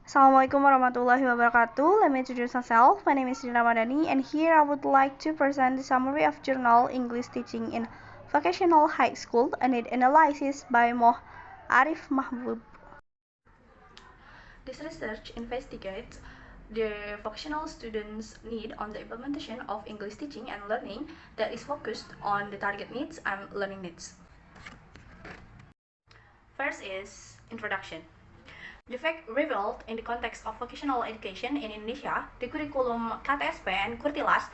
Assalamualaikum warahmatullahi wabarakatuh. Let me introduce myself. My name is Dian Ramadani, and here I would like to present the summary of Journal English Teaching in Vocational High School, a need analysis by Moh Arif Mahbub. This research investigates the vocational students' need on the implementation of English teaching and learning that is focused on the target needs and learning needs. First is introduction. The fact revealed in the context of vocational education in Indonesia, the curriculum KTSP and Kurtilas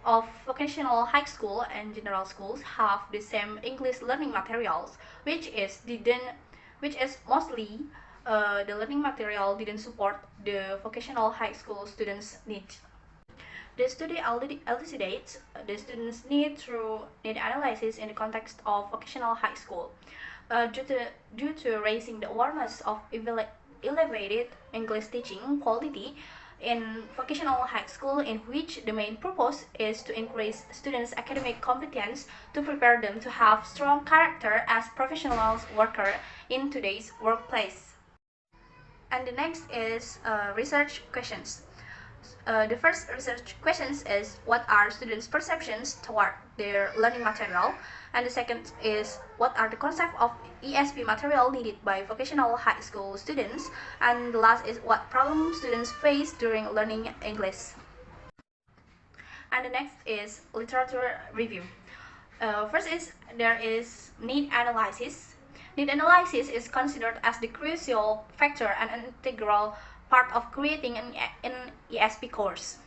of vocational high school and general schools have the same English learning materials, which is mostly the learning material didn't support the vocational high school students' needs. The study elucidates the students' need through need analysis in the context of vocational high school. Due to raising the awareness of elevated English teaching quality in vocational high school, in which the main purpose is to increase students' academic competence to prepare them to have strong character as professional workers in today's workplace. And the next is research questions. The first research questions is what are students' perceptions toward their learning material, and the second is what are the concepts of ESP material needed by vocational high school students, and the last is what problems students face during learning English. And the next is literature review. First is there is need analysis. Need analysis is considered as the crucial factor and an integral part of creating an ESP course.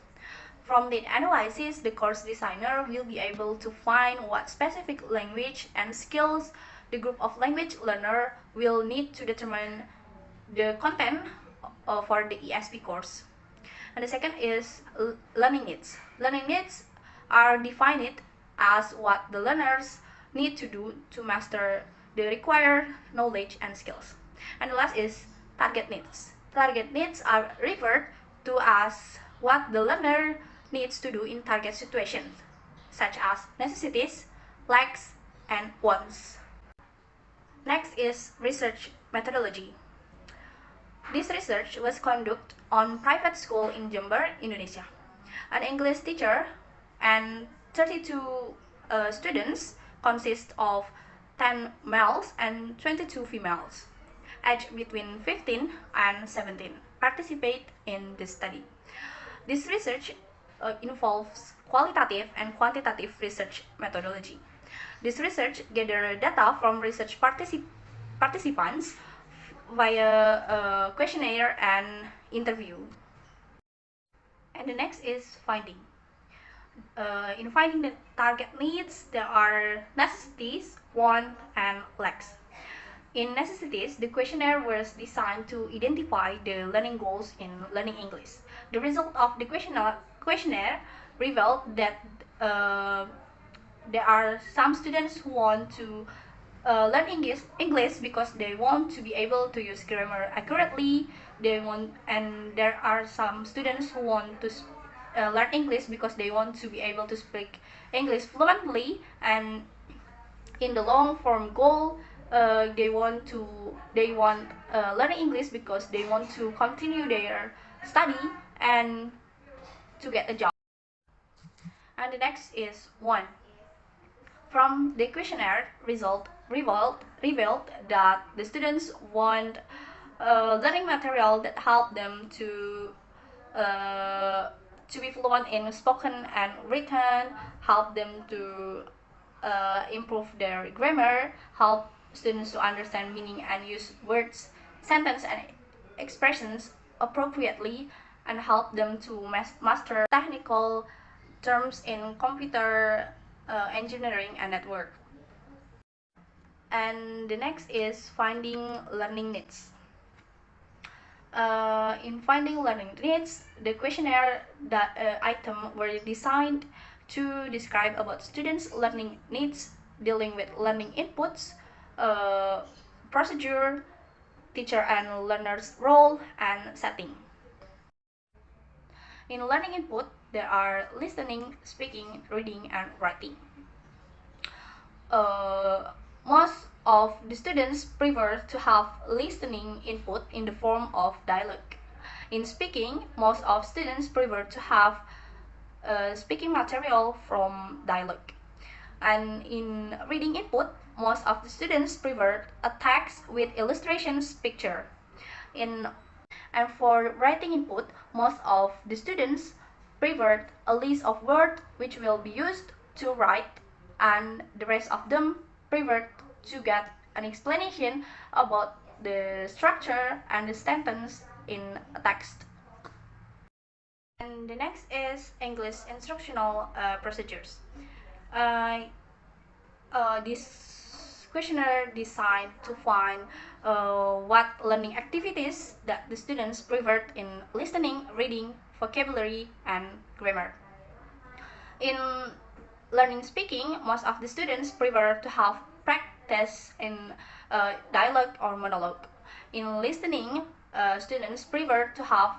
From the analysis, the course designer will be able to find what specific language and skills the group of language learner will need to determine the content for the ESP course. And the second is learning needs. Learning needs are defined as what the learners need to do to master the required knowledge and skills. And the last is target needs. Target needs are referred to as what the learner needs to do in target situations, such as necessities, likes, and wants. Next is research methodology. This research was conducted on private school in Jember, Indonesia. An English teacher and 32 students consist of 10 males and 22 females, aged between 15 and 17, participate in this study. This research involves qualitative and quantitative research methodology. This research gathered data from research participants via questionnaire and interview. And the next is finding. In finding the target needs, there are necessities, want, and lacks. In necessities, the questionnaire was designed to identify the learning goals in learning English. The result of the questionnaire revealed that there are some students who want to learn English because they want to be able to use grammar accurately. And there are some students who want to learn English because they want to be able to speak English fluently, and in the long form goal, they want learning English because they want to continue their study and to get a job. And the next is one. From the questionnaire result revealed that the students want learning material that help them to be fluent in spoken and written, help them to improve their grammar, help students to understand meaning and use words, sentence, and expressions appropriately, and help them to master technical terms in computer engineering and network. And the next is finding learning needs. In finding learning needs, the questionnaire item were designed to describe about students' learning needs, dealing with learning inputs, procedure, teacher and learner's role, and setting. In learning input, there are listening, speaking, reading, and writing. Most of the students prefer to have listening input in the form of dialogue. In speaking, most of students prefer to have speaking material from dialogue. And in reading input, most of the students prefer a text with illustrations picture. In and for writing input, most of the students prefer a list of words which will be used to write, and the rest of them prefer to get an explanation about the structure and the sentence in a text. And the next is English instructional procedures. Uh, this questionnaire designed to find what learning activities that the students preferred in listening, reading, vocabulary, and grammar. In learning speaking, most of the students prefer to have practice in dialogue or monologue. In listening, students prefer to have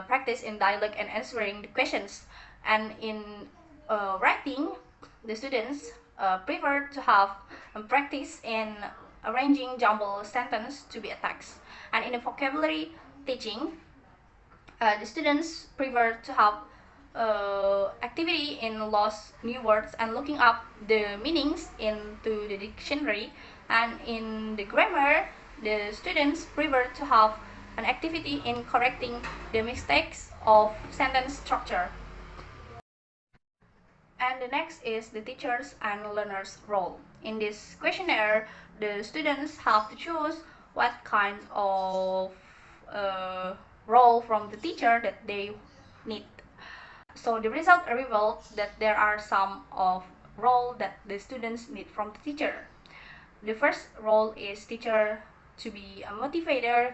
practice in dialogue and answering the questions. And in writing, the students prefer to have practice in arranging jumble sentence to be a text. And in the vocabulary teaching, the students prefer to have activity in lost new words and looking up the meanings into the dictionary. And in the grammar, the students prefer to have an activity in correcting the mistakes of sentence structure. And the next is the teachers and learners role. In this questionnaire, the students have to choose what kind of role from the teacher that they need. So the result revealed that there are some of role that the students need from the teacher. The first role is teacher to be a motivator,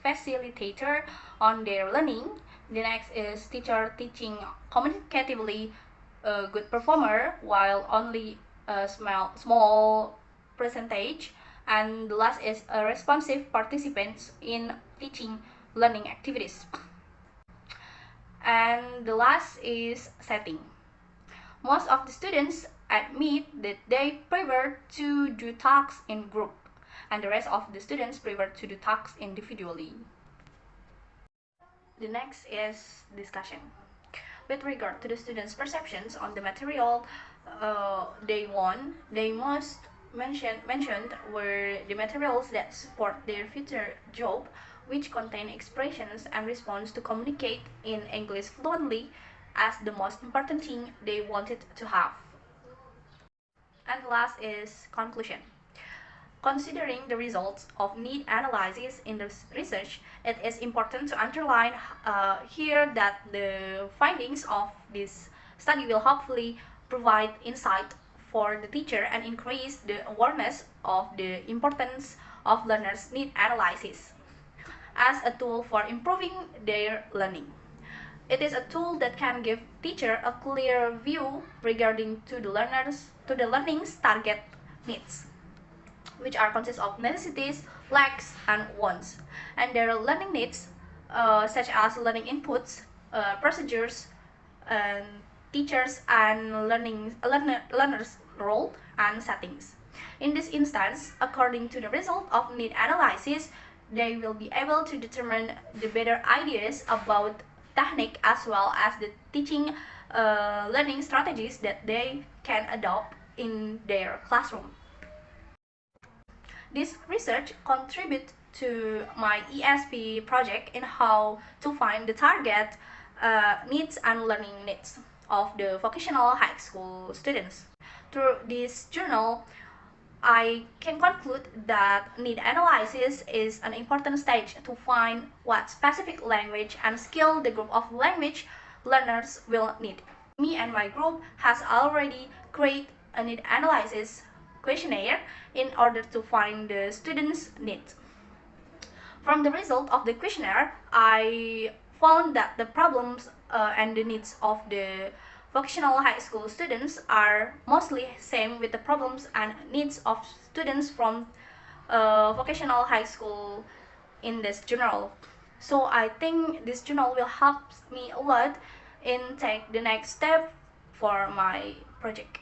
facilitator on their learning. The next is teacher teaching communicatively, a good performer while only a small percentage. And the last is a responsive participant in teaching learning activities. And the last is setting. Most of the students admit that they prefer to do tasks in group, and the rest of the students prefer to do tasks individually. The next is discussion. With regard to the students' perceptions on the material they most mentioned were the materials that support their future job, which contain expressions and response to communicate in English fluently as the most important thing they wanted to have. And last is conclusion. Considering the results of need analysis in this research, it is important to underline here that the findings of this study will hopefully provide insight for the teacher and increase the awareness of the importance of learners' need analysis as a tool for improving their learning. It is a tool that can give teacher a clear view regarding to the learning's target needs, which are consist of necessities, lacks, and wants, and their learning needs, such as learning inputs, procedures, and teachers and learners' role and settings. In this instance, according to the result of need analysis, they will be able to determine the better ideas about technique as well as the teaching learning strategies that they can adopt in their classroom. This research contributes to my ESP project in how to find the target needs and learning needs of the vocational high school students. Through this journal, I can conclude that need analysis is an important stage to find what specific language and skill the group of language learners will need. Me and my group has already created a need analysis questionnaire in order to find the students' needs. From the result of the questionnaire, I found that the problems and the needs of the vocational high school students are mostly same with the problems and needs of students from vocational high school in this journal. So I think this journal will help me a lot in take the next step for my project.